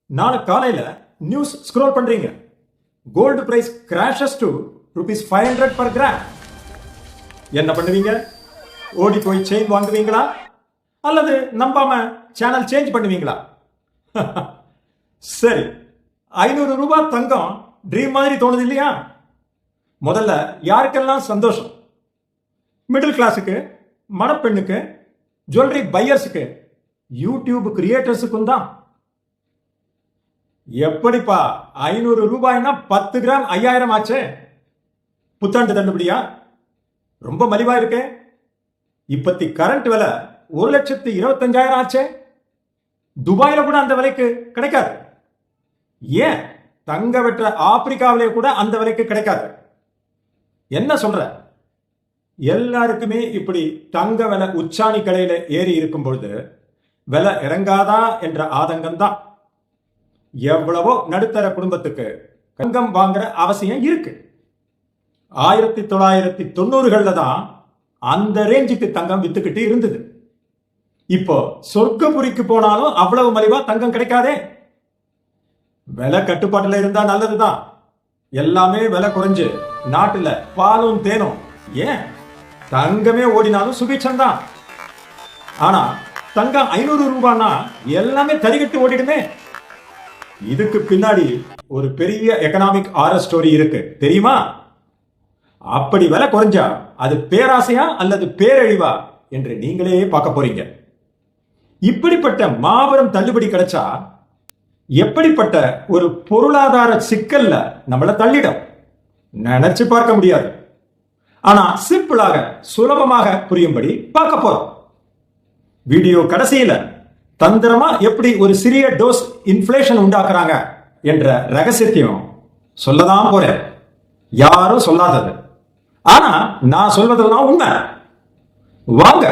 நாளை காலையில news scroll பண்றீங்க, gold price crashes to ₹500 per gram. என்ன பண்ணுவீங்க? ஓடி போய் செயின் வாங்குவீங்களா அல்லது நம்பாம சேனல் சேஞ்ச் பண்ணுவீங்களா? சரி, ₹500 தங்கம் ட்ரீம் மாதிரி தோணுது இல்லையா? முதல்ல யாருக்கெல்லாம் சந்தோஷம்? மிடில் கிளாஸுக்கு, மணப்பெண்ணுக்கு, ஜுவல்லரி பையர்ஸுக்கு, யூடியூப் கிரியேட்டர்ஸுக்கும் தான். எப்படிப்பா ₹500 10 கிராம் 5000 ஆச்சு? புத்தாண்டு தள்ளுபடியா? ரொம்ப மலிவா இருக்கே. இப்பத்தி கரண்ட் விலை 1,25,000 ஆச்சே. துபாயில கூட அந்த விலைக்கு கிடைக்காது. ஏன் தங்க வெற்ற ஆப்பிரிக்காவிலே கூட அந்த விலைக்கு கிடைக்காது. என்ன சொல்ற? எல்லாருக்குமே இப்படி தங்க விலை உச்சாணி கடையில ஏறி இருக்கும் பொழுது விலை இறங்காதா என்ற ஆதங்கம் தான். எவ்வளவோ நடுத்தர குடும்பத்துக்கு தங்கம் வாங்குற அவசியம் இருக்கு. 1990களில் தான் அந்த ரேஞ்சுக்கு தங்கம் வித்துக்கிட்டு இருந்தது. இப்போ சொர்க்கபுரிக்கு போனாலும் அவ்வளவு மலிவா தங்கம் கிடைக்காதே. விலை கட்டுப்பாட்டுல இருந்தா நல்லதுதான். எல்லாமே விலை குறைஞ்சு நாட்டுல பாலும் தேனும், ஏன் தங்கமே ஓடினாலும் சுபிட்சம் தான். ஆனா தங்கம் ₹500 எல்லாமே தறிகட்டு ஓடிடுமே. இதுக்கு பின்னாடி ஒரு பெரிய எக்கனாமிக் ஆரர் ஸ்டோரி இருக்கு, தெரியுமா? அப்படி விலை குறைஞ்சா அது பேராசையா அல்லது பேரழிவா என்று நீங்களே பார்க்க போறீங்க. இப்படிப்பட்ட மாபெரும் தள்ளுபடி கிடைச்சா எப்படிப்பட்ட ஒரு பொருளாதார சிக்கல்ல நம்மள தள்ளிடும் நினைச்சு பார்க்க முடியாது. ஆனா சிம்பிளாக சுலபமாக புரியும்படி பார்க்க போறோம். வீடியோ கடைசியில தந்திரமா எப்படி ஒரு சிறிய டோஸ் இன்ஃப்ளேஷன் உண்டாக்குறாங்க என்ற ரகசியத்தையும் சொல்லதான் போறேன். யாரும் சொல்லாதது, ஆனா நான் சொல்வதெல்லாம் உண்மை. வாங்க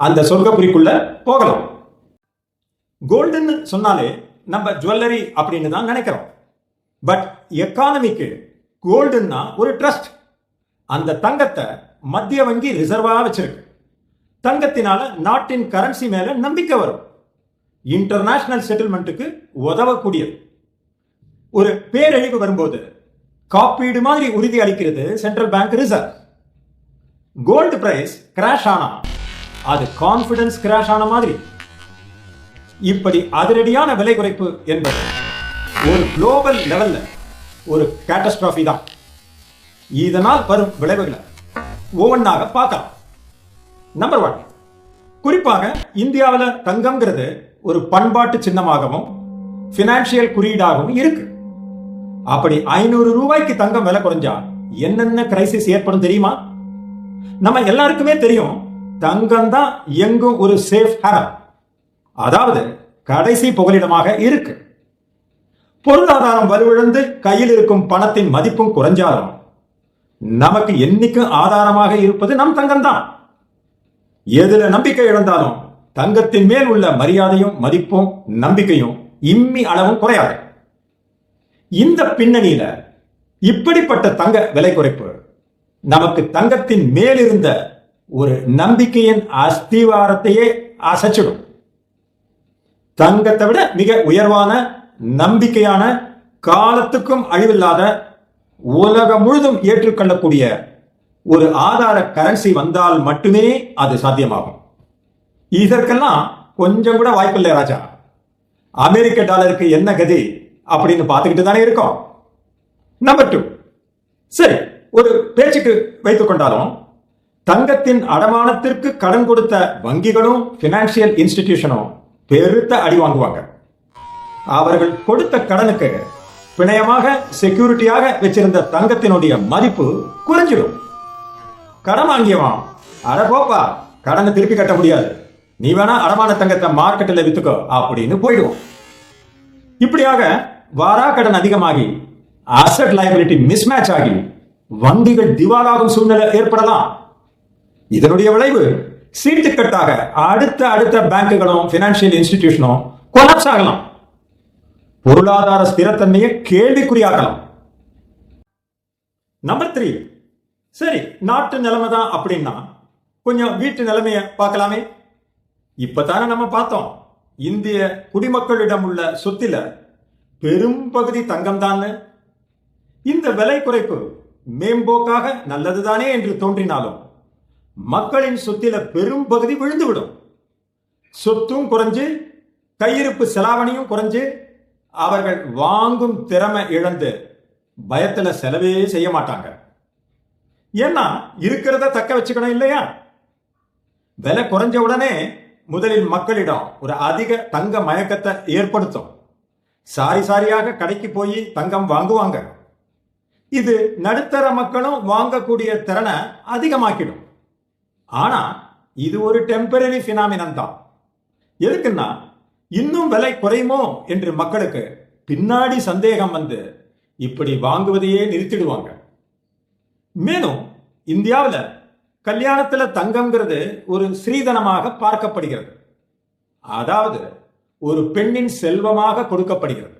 அந்த சொர்க்கபுரிக்குள்ள போகலாம். கோல்டுன்னு சொன்னாலே நம்ம ஜுவல்லரி அப்படின்னு தான் நினைக்கிறோம். பட் எக்கானமிக்கு கோல்டுன்னா ஒரு ட்ரஸ்ட். அந்த தங்கத்தை மத்திய வங்கி ரிசர்வா வச்சிருக்கு. தங்கத்தினால நாட்டின் கரன்சி மேல நம்பிக்கை வரும். இன்டர்நேஷனல் செட்டில்மெண்ட்டுக்கு உதவக்கூடியது. ஒரு பேரழிவு வரும்போது காப்பீடு மாதிரி உறுதி அளிக்கிறது central bank reserve. Gold price crash ஆனா அது கான்பிடன்ஸ் கிராஷ் ஆன மாதிரி. இப்படி அதிரடியான விலை குறைப்பு என்பது ஒரு குளோபல் லெவல்ல ஒரு கேட்டஸ்ட்ராஃபி தான். இதனால் வரும் விளைவுகளை ஒவ்வொன்றாக பார்க்கலாம். நம்பர் 1, குறிப்பாக இந்தியாவில் தங்கம்ங்கிறது ஒரு பண்பாட்டு சின்னமாகவும் பினான்சியல் குறியீடாகவும் இருக்கு. அப்படி ₹500 தங்கம் விலை குறைஞ்சா என்னென்ன கிரைசிஸ் ஏற்படும் தெரியுமா? நம்ம எல்லாருக்குமே தெரியும், தங்கம் தான் எங்கும் ஒரு சேஃப் ஹேவன், அதாவது கடைசி புகலிடமாக இருக்கு. பொருளாதாரம் வலுவிழந்து கையில் இருக்கும் பணத்தின் மதிப்பும் குறைஞ்சாலும் நமக்கு என்னைக்கும் ஆதாரமாக இருப்பது நம் தங்கம் தான். எதுல நம்பிக்கை இழந்தாலும் தங்கத்தின் மேல் உள்ள மரியாதையும் மதிப்பும் நம்பிக்கையும் இம்மி அளவும் குறையாது. இந்த பின்னணியில இப்படிப்பட்ட தங்க விலை குறைப்பு நமக்கு தங்கத்தின் மேலிருந்த ஒரு நம்பிக்கையின் அஸ்திவாரத்தையே அசைச்சிடும். தங்கத்தை விட மிக உயர்வான, நம்பிக்கையான, காலத்துக்கும் அழிவில்லாத, உலகம் முழுதும் ஏற்றுக்கொள்ளக்கூடிய ஒரு ஆதார கரன்சி வந்தால் மட்டுமே அது சாத்தியமாகும். இதற்கெல்லாம் கொஞ்சம் கூட வாய்ப்பில்லை ராஜா. அமெரிக்க டாலருக்கு என்ன கதி அப்படின்னு பார்த்துக்கிட்டு தானே இருக்கோம். நம்பர் 2, சரி, ஒரு பேச்சுக்கு வைத்துக் கொண்டாலும் தங்கத்தின் அடமானத்திற்கு கடன் கொடுத்த வங்கிகளும் பினான்சியல் இன்ஸ்டிடியூஷனும் பெருத்த அடி வாங்குவாங்க. அவர்கள் கொடுத்த கடனுக்கு பிணையமாக செக்யூரிட்டியாக வச்சிருந்த தங்கத்தினுடைய மதிப்பு குறைஞ்சிடும். கடன் வாங்கியவன், அட போப்பா, கடனை திருப்பி கட்ட முடியாது, நீ வேணா அடமான தங்கத்தை மார்க்கெட்டில் வித்துக்கோ அப்படின்னு போயிடுவோம். இப்படியாக வாரா கடன் அதிகமாகி அசெட் லைபிலிட்டி மிஸ்மேட்ச் ஆகி வங்கிகள் திவாலாகும் சூழ்நிலை ஏற்படலாம். இதனுடைய விளைவு சீட்டுக்கட்டாக அடுத்த பேங்குகளும் பினான்சியல் இன்ஸ்டிடியூஷனும் கொலாப்ஸ் ஆகலாம். பொருளாதார ஸ்திரத்தன்மையை கேள்விக்குறியாகலாம். நம்பர் 3, சரி, நாட்டு நிலைமை தான் அப்படின்னா கொஞ்சம் வீட்டு நிலைமையை பார்க்கலாமே. இப்பதானே நம்ம பார்த்தோம், இந்திய குடிமக்களிடம் உள்ள சொத்தில பெரும்பகுதி தங்கம் தான். இந்த விலை குறைப்பு மேம்போக்காக நல்லதுதானே என்று தோன்றினாலும் மக்களின் சொத்தில பெரும்பகுதி விழுந்துவிடும். சொத்தும் குறைஞ்சு கையிருப்பு செலாவணியும் குறைஞ்சு அவர்கள் வாங்கும் திறமை இழந்து பயத்துல செலவே செய்ய மாட்டாங்க. ஏன்னா இருக்கிறத தக்க வச்சுக்கணும் இல்லையா? விலை குறைஞ்ச உடனே முதலில் மக்களிடம் ஒரு அதிக தங்க மயக்கத்தை ஏற்படுத்தும். சாரியாக கடைக்கு போய் தங்கம் வாங்குவாங்க. இது நடுத்தர மக்களும் வாங்கக்கூடிய திறனை அதிகமாக்கிடும். ஆனா இது ஒரு டெம்பரரி பினாமினன் தான். எதுக்குன்னா இன்னும் விலை குறையுமோ என்று மக்களுக்கு பின்னாடி சந்தேகம் வந்து இப்படி வாங்குவதையே நிறுத்திடுவாங்க. மேலும் இந்தியாவில் கல்யாணத்துல தங்கம்ங்கிறது ஒரு ஸ்ரீதனமாக பார்க்கப்படுகிறது. அதாவது ஒரு பெண்ணின் செல்வமாக கொடுக்கப்படுகிறது.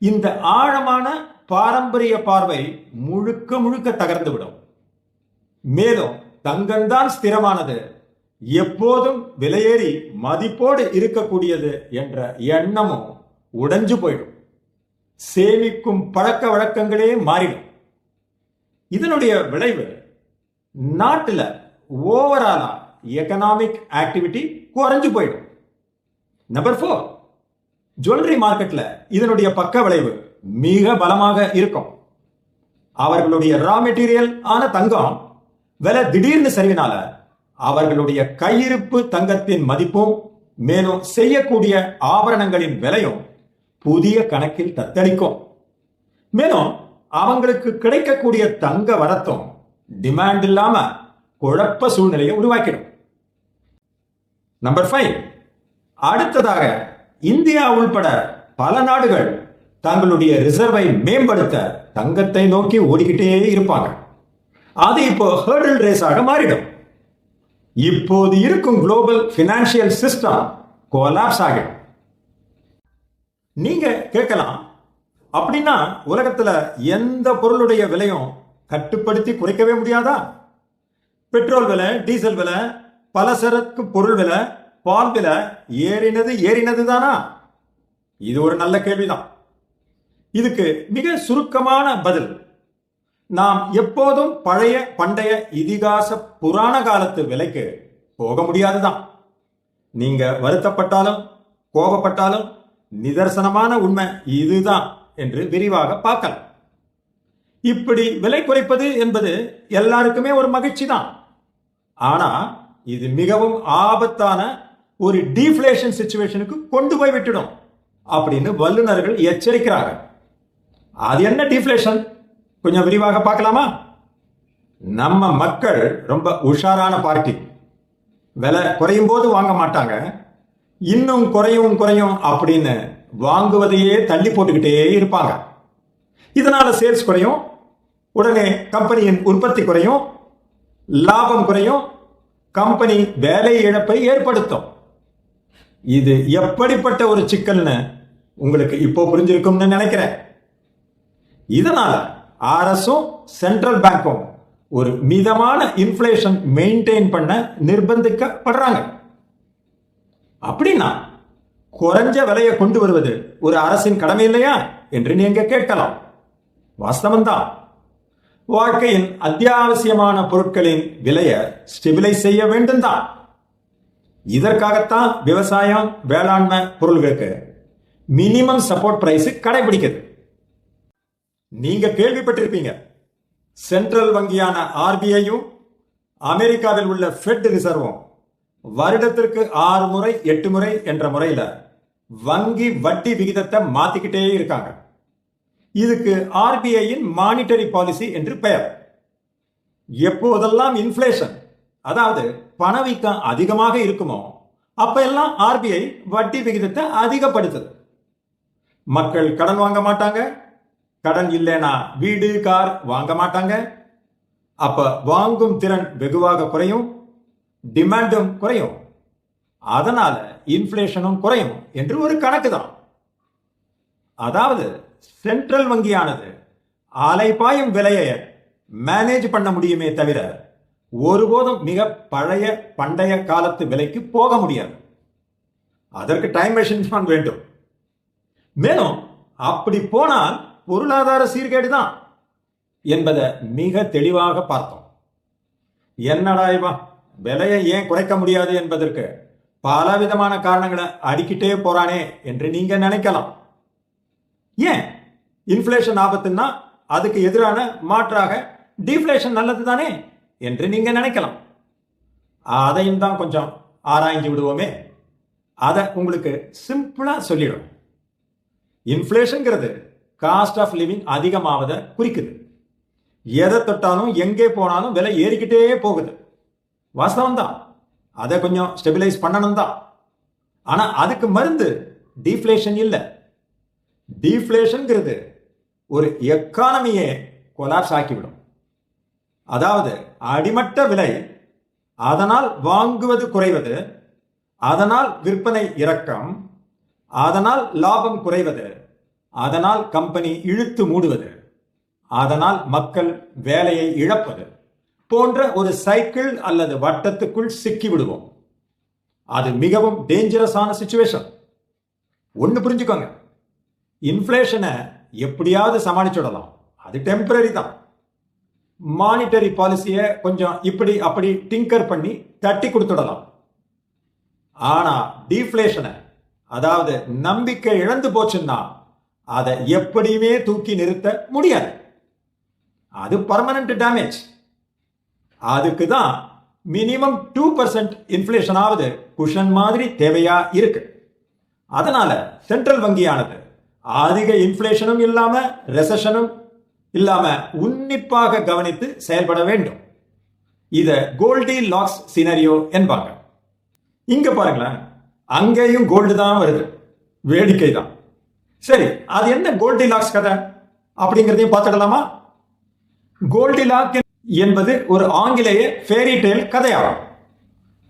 இந்த ஆழமான பாரம்பரிய பார்வை முழுக்க முழுக்க தகர்ந்துவிடும். மேலும் தங்கம்தான் ஸ்திரமானது, எப்போதும் விலையேறி மதிப்போடு இருக்கக்கூடியது என்ற எண்ணமும் உடைஞ்சு போயிடும். சேமிக்கும் பழக்க வழக்கங்களே மாறிடும். இதனுடைய விளைவு நாட்டில் ஓவராலா எக்கனாமிக் ஆக்டிவிட்டி குறைஞ்சு போயிடும். நம்பர் 4, ஜுவல்லரி மார்க்கெட்ல இதனுடைய பக்க விளைவு மிக பலமாக இருக்கும். அவர்களுடைய ரா மெட்டீரியல் ஆன தங்கம் விலை திடீர்னு சரிவினால அவர்களுடைய கையிருப்பு தங்கத்தின் மதிப்பும் மேலும் செய்யக்கூடிய ஆபரணங்களின் விலையும் புதிய கணக்கில் தத்தளிக்கும். மேலும் அவங்களுக்கு கிடைக்கக்கூடிய தங்க வரத்தும் டிமாண்ட் இல்லாம குழப்ப சூழ்நிலையை உருவாக்கிடும். நம்பர் 5, அடுத்ததாக இந்தியா உள்பட பல நாடுகள் தங்களுடைய ரிசர்வை மேம்படுத்த தங்கத்தை நோக்கி ஓடிக்கிட்டே இருப்பாங்க. அது இப்போ ஹர்டில் ரேஸாக மாறிடும். இப்போது இருக்கும் குளோபல் பினான்சியல் சிஸ்டம் கொலாப்ஸ் ஆகிடும். நீங்க கேட்கலாம், அப்படின்னா உலகத்துல எந்த பொருளுடைய விலையும் கட்டுப்படுத்தி குறைக்கவே முடியாதா? பெட்ரோல் விலை, டீசல் விலை, பலசரக்கு பொருள் விலை, பால் விலை ஏறினது தானா? இது ஒரு நல்ல கேள்விதான். இதுக்கு மிக சுருக்கமான பதில், நாம் எப்போதும் பண்டைய இதிகாச புராண காலத்து விலைக்கு போக முடியாதுதான். நீங்க வருத்தப்பட்டாலும் கோபப்பட்டாலும் நிதர்சனமான உண்மை இதுதான் என்று விரிவாக பார்க்கலாம். இப்படி விலை குறைப்பது என்பது எல்லாருக்குமே ஒரு மகிழ்ச்சி தான். ஆனா இது மிகவும் ஆபத்தான ஒரு டீஃப்ளேஷன் சிச்சுவேஷனுக்கு கொண்டு போய் விட்டுடும் அப்படின்னு வல்லுநர்கள் எச்சரிக்கிறாங்க. அது என்ன டீஃப்ளேஷன்? கொஞ்சம் விரிவாக பார்க்கலாமா? நம்ம மக்கள் ரொம்ப உஷாரான பார்ட்டி. விலை குறையும் போது வாங்க மாட்டாங்க, இன்னும் குறையும் அப்படின்னு வாங்குவதையே தள்ளி போட்டுக்கிட்டே இருப்பாங்க. இதனால சேல்ஸ் குறையும், உடனே கம்பெனியின் உற்பத்தி குறையும், லாபம் குறையும், கம்பெனி வேலை இழப்பை ஏற்படுத்தும். இது எப்படிப்பட்ட ஒரு சிக்கல்னு உங்களுக்கு இப்போ புரிஞ்சிருக்கும்னு நினைக்கிறேன். இதனால அரசும் சென்ட்ரல் பேங்கும் ஒரு மிதமான இன்ஃப்ளேஷன் மெயின்டைன் பண்ண நிர்பந்திக்கப்படுறாங்க. அப்படின்னா குறைஞ்ச விலையை கொண்டு வருவது ஒரு அரசின் கடமை இல்லையா என்று நீங்க கேட்கலாம். வாஸ்தவம்தான். வாழ்க்கையின் அத்தியாவசியமான பொருட்களின் விலையை ஸ்டெபிலைஸ் செய்ய வேண்டும் தான். இதற்காகத்தான் விவசாயம், வேளாண்மை பொருள்களுக்கு மினிமம் சப்போர்ட் பிரைஸ் கடைபிடிக்குது. நீங்க கேள்விப்பட்டிருப்பீங்க, சென்ட்ரல் வங்கியான ஆர்பிஐயும் அமெரிக்காவில் உள்ள ஃபெட் ரிசர்வும் வருடத்திற்கு 6 முறை 8 முறை என்ற முறையில வங்கி வட்டி விகிதத்தை மாத்திக்கிட்டே இருக்காங்க. இதுக்கு ஆர்பிஐயின் மானிட்டரி பாலிசி என்று பெயர். எப்போதெல்லாம் இன்ஃப்ளேஷன், அதாவது பணவீக்கம் அதிகமாக இருக்குமோ அப்ப எல்லாம் ஆர்பிஐ வட்டி விகிதத்தை அதிகப்படுத்துது. மக்கள் கடன் வாங்க மாட்டாங்க, கடன் இல்லைனா வீடு கார் வாங்க மாட்டாங்க. அப்ப வாங்கும் திறன் வெகுவாக குறையும், டிமாண்டும் குறையும், அதனால இன்ஃப்ளேஷனும் குறையும் என்று ஒரு கணக்கு தான். அதாவது சென்ட்ரல் வங்கியானது அலைபாயும் விலையை மேனேஜ் பண்ண முடியுமே தவிர ஒருபோதும் மிக பண்டைய காலத்து விலைக்கு போக முடியாது. அதற்கு டைம் மெஷின் வேண்டும். மேலும் அப்படி போனால் பொருளாதார சீர்கேடு தான் என்பதை மிக தெளிவாக பார்த்தோம். என்னடா இவன் விலையை ஏன் குறைக்க முடியாது என்பதற்கு பலவிதமான காரணங்களை அடிக்கிட்டே போறானே என்று நீங்க நினைக்கலாம். ஏன் இன்ஃப்ளேஷன் ஆபத்துன்னா அதுக்கு எதிரான மாற்றாக டீஃப்ளேஷன் நல்லது தானே என்று நீங்க நினைக்கலாம். அதையும் தான் கொஞ்சம் ஆராய்ஞ்சு விடுவோமே. அதை உங்களுக்கு சிம்பிளா சொல்லிடும். இன்ஃப்ளேஷன்ங்கிறது காஸ்ட் ஆஃப் லிவிங் அதிகமாவதை குறிக்குது. எதை தொட்டாலும் எங்கே போனாலும் விலை ஏறிக்கிட்டே போகுது. வாஸ்தவம் தான், அதை கொஞ்சம் ஸ்டெபிலைஸ் பண்ணணும் தான். ஆனா அதுக்கு மருந்து டீஃப்ளேஷன் இல்லை. டீஃப்ளேஷன்ங்கிறது ஒரு எக்கானமியே கொலாப்ஸ் ஆக்கிவிடும். அதாவது அடிமட்ட விலை, அதனால் வாங்குவது குறைவது, அதனால் விற்பனை இறக்கம், அதனால் லாபம் குறைவது, அதனால் கம்பெனி இழுத்து மூடுவது, அதனால் மக்கள் வேலையை இழப்பது போன்ற ஒரு சைக்கிள் அல்லது வட்டத்துக்குள் சிக்கி விடுவோம். அது மிகவும் டேஞ்சரஸான சிச்சுவேஷன். ஒன்னு புரிஞ்சுக்கோங்க, இன்ஃப்ளேஷனை எப்படியாவது சமாளிச்சுடலாம், அது டெம்பரரி தான். மானிட்டரி பாலிசியை கொஞ்சம் இப்படி அப்படி டிங்கர் பண்ணி தட்டி கொடுத்துடலாம். ஆனா டீஃப்ளேஷனை, அதாவது நம்பிக்கை இழந்து போச்சுன்னா அதை எப்படியுமே தூக்கி நிறுத்த முடியாது. அது பர்மனன்ட் டேமேஜ். அதுக்கு தான் மினிமம் 2% இன்ஃப்ளேஷன் ஆவது குஷன் மாதிரி தேவையா இருக்கு. அதனால சென்ட்ரல் வங்கியானது அதிக இன்ஃப்ளேஷனும் இல்லாம ரெசஷனும் இல்லாம உன்னிப்பாக கவனித்து செயல்பட வேண்டும். இத கோல்டி லாக்ஸ் சினரியோ என்பாங்க. இங்க பாருங்களேன், அங்கேயும் கோல்டு தான் வருது. வேடிக்கை தான். சரி, அது என்ன கோல்டி லாக்ஸ் கதை அப்படிங்கிறதையும் பார்த்துடலாமா? கோல்டி லாக் என்பது ஒரு ஆங்கிலேய ஃபேரி டேல் கதையாகும்.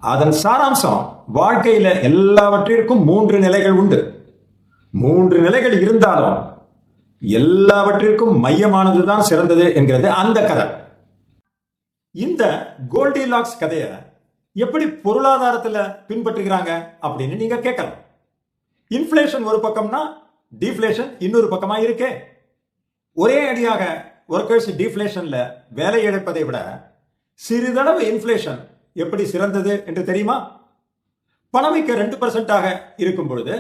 அதன் சாராம்சம், வாழ்க்கையில எல்லாவற்றிற்கும் 3 நிலைகள் உண்டு. 3 நிலைகள் இருந்தாலும் எல்லாவற்றிற்கும் மையமானதுதான் சிறந்தது என்கிறது அந்த கதை. இந்த கோல்டி லாக்ஸ் கதையை எப்படி பொருளாதாரத்துல பின்பற்றுகிறாங்க அப்படின்னு நீங்க கேட்கலாம். இன்ஃப்ளேஷன் ஒரு பக்கம்னா டீஃப்ளேஷன் இன்னொரு பக்கமா இருக்கே. ஒரே அடியாக ஒர்க்கர்ஸ் டீஃப்ளேஷன்ல வேலை இழப்பதை விட சிறிதளவு இன்ஃப்ளேஷன் எப்படி சிறந்தது என்று தெரியுமா? பணமிக்க 2% இருக்கும் பொழுது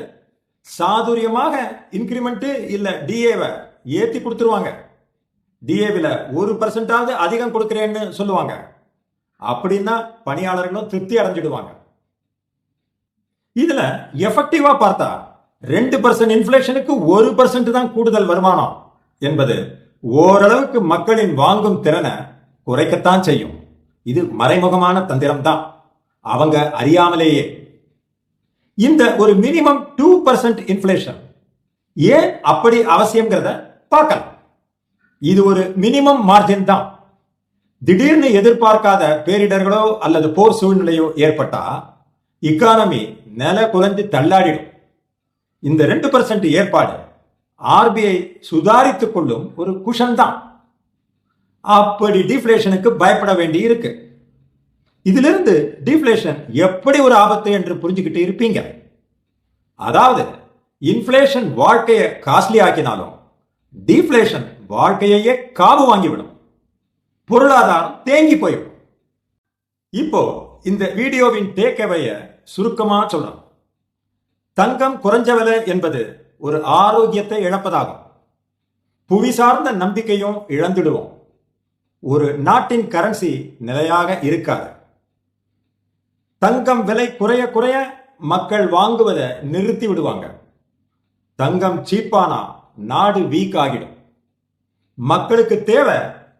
சாதுரியமாக இன்கிரிமெண்ட் இல்ல டிஏவை ஏத்தி கொடுத்துருவாங்க. டிஏவில 1% அதிகம் கொடுக்கிறேன்னு சொல்லுவாங்க. அப்படின்னா பணியாளர்களும் திருப்தி அடைஞ்சிடுவாங்க. இதுல எஃபெக்டிவா பார்த்தா 2% இன்ஃப்ளேஷனுக்கு 1% தான் கூடுதல் வருமானம் என்பது ஓரளவுக்கு மக்களின் வாங்கும் திறனை குறைக்கத்தான் செய்யும். இது மறைமுகமான தந்திரம் தான், அவங்க அறியாமலேயே. இந்த ஒரு மினிமம் 2% இன்ஃப்ளேஷன் ஏன் அப்படி அவசியம்ங்கிறத பார்க்கலாம். இது ஒரு மினிமம் மார்ஜின் தான். திடீர்னு எதிர்பார்க்காத பேரிடர்களோ அல்லது போர் சூழ்நிலையோ ஏற்பட்டா இக்கானமி நில குலைந்து தள்ளாடிடும். இந்த 2% ஏற்பாடு ஆர்பிஐ சுதாரித்துக் கொள்ளும் ஒரு குஷன் தான். அப்படி டீஃப்ளேஷனுக்கு பயப்பட வேண்டி இருக்கு. இதிலிருந்து டீஃப்ளேஷன் எப்படி ஒரு ஆபத்து என்று புரிஞ்சுக்கிட்டு இருப்பீங்க. அதாவது இன்ஃப்ளேஷன் வாழ்க்கையை காஸ்ட்லி ஆக்கினாலும் டீஃப்ளேஷன் வாழ்க்கையே காவு வாங்கிவிடும். பொருளாதாரம் தேங்கி போயிடும். இப்போ இந்த வீடியோவின் டேக்அவேய சுருக்கமா சொல்றோம். தங்கம் குறைஞ்ச விலை என்பது ஒரு ஆரோக்கியத்தை இழப்பதாகும். புவி சார்ந்த நம்பிக்கையும் இழந்துடுவோம். ஒரு நாட்டின் கரன்சி நிலையாக இருக்காது. தங்கம் விலை குறைய குறைய மக்கள் வாங்குவதை நிறுத்தி விடுவாங்க. தங்கம் சீப்பானா நாடு வீக் ஆகிடும். மக்களுக்கு தேவை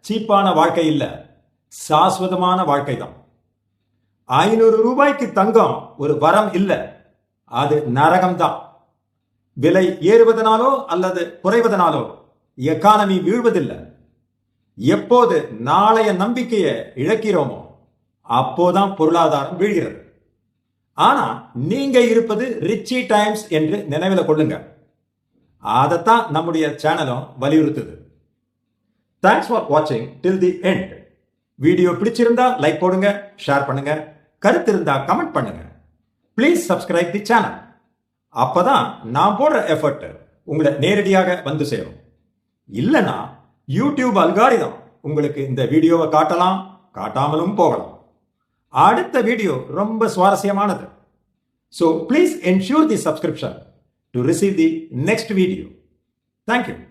சீப்பான வாழ்க்கை இல்ல, சாஸ்வதமான வாழ்க்கை தான். 500 ரூபாய்க்கு தங்கம் ஒரு வரம் இல்ல, அது நரகம்தான். விலை ஏறுவதனாலோ அல்லது குறைவதனாலோ எக்கானமி வீழ்வதில்லை. எப்போது நாளைய நம்பிக்கையை இழக்கிறோமோ அப்போதான் பொருளாதாரம் வீழ்கிறது. ஆனா நீங்க இருப்பது ரிச்சி டைம்ஸ் என்று நினைவில் கொள்ளுங்க. அதைத்தான் நம்முடைய சேனலும் வலியுறுத்துது. தேங்க்ஸ் ஃபார் வாட்சிங் டில் தி எண்ட். வீடியோ பிடிச்சிருந்தா லைக் போடுங்க, ஷேர் பண்ணுங்க, கருத்து இருந்தா கமெண்ட் பண்ணுங்க. Please subscribe the channel. அப்பதான் நான் போடுற எஃபர்ட் உங்களை நேரடியாக வந்து சேரும். இல்லனா யூடியூப் அல்காரிதம் உங்களுக்கு இந்த வீடியோவை காட்டலாம், காட்டாமலும் போகலாம். அடுத்த வீடியோ ரொம்ப சுவாரஸ்யமானது. So please ensure the subscription to receive the next video. Thank you.